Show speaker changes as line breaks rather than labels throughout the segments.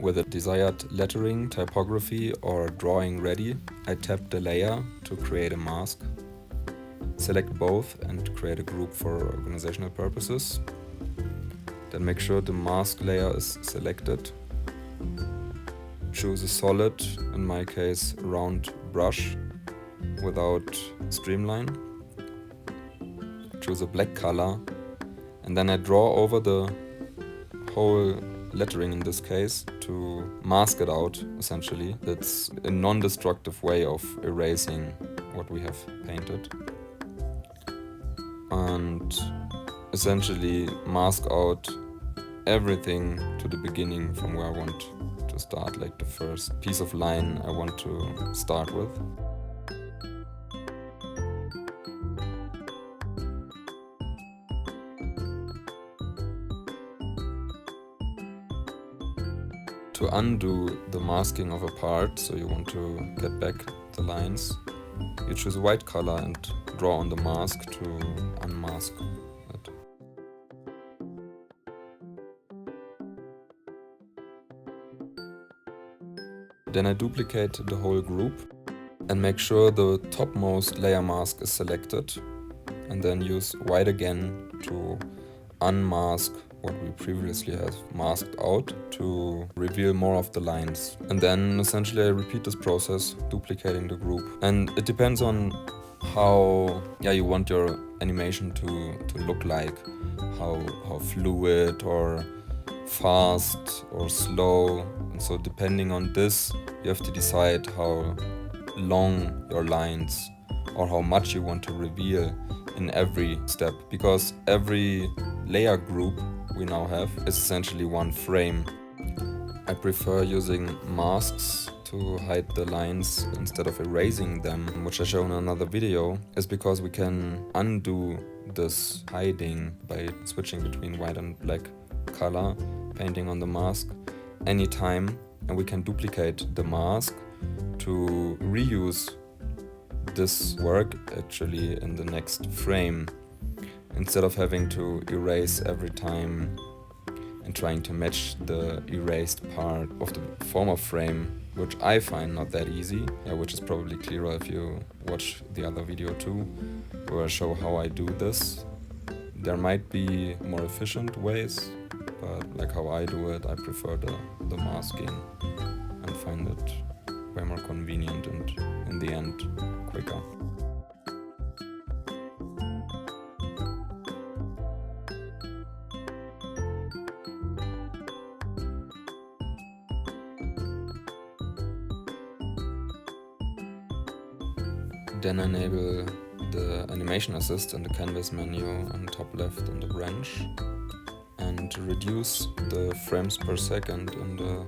With a desired lettering, typography or drawing ready, I tap the layer to create a mask. Select both and create a group for organizational purposes. Then make sure the mask layer is selected. Choose a solid, in my case round brush without streamline. Choose a black color and then I draw over the whole lettering in this case to mask it out essentially. It's a non-destructive way of erasing what we have painted. And essentially mask out everything to the beginning from where I want to start, like the first piece of line I want to start with. To undo the masking of a part, so you want to get back the lines, you choose a white color and draw on the mask to unmask it. Then I duplicate the whole group and make sure the topmost layer mask is selected, and then use white again to unmask what we previously have masked out to reveal more of the lines. And then essentially I repeat this process, duplicating the group. And it depends on how you want your animation to look like, how fluid or fast or slow. And so depending on this, you have to decide how long your lines or how much you want to reveal in every step, because every layer group we now have is essentially one frame. I prefer using masks to hide the lines instead of erasing them, which I show in another video, is because we can undo this hiding by switching between white and black color, painting on the mask anytime, and we can duplicate the mask to reuse this work actually in the next frame, instead of having to erase every time and trying to match the erased part of the former frame, which I find not that easy, which is probably clearer if you watch the other video too, where I show how I do this. There might be more efficient ways, but like how I do it, I prefer the masking and find it way more convenient and in the end quicker. Then enable the animation assist in the canvas menu on the top left in the branch, and reduce the frames per second in the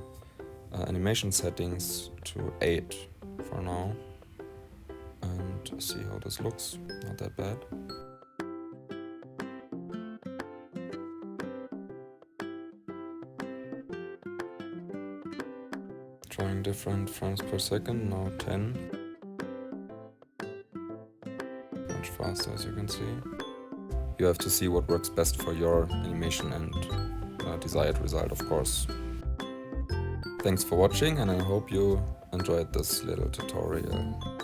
animation settings to 8 for now, and see how this looks. Not that bad. Trying different frames per second, now 10. Much faster, as you can see. You have to see what works best for your animation and desired result, of course. Thanks for watching, and I hope you enjoyed this little tutorial.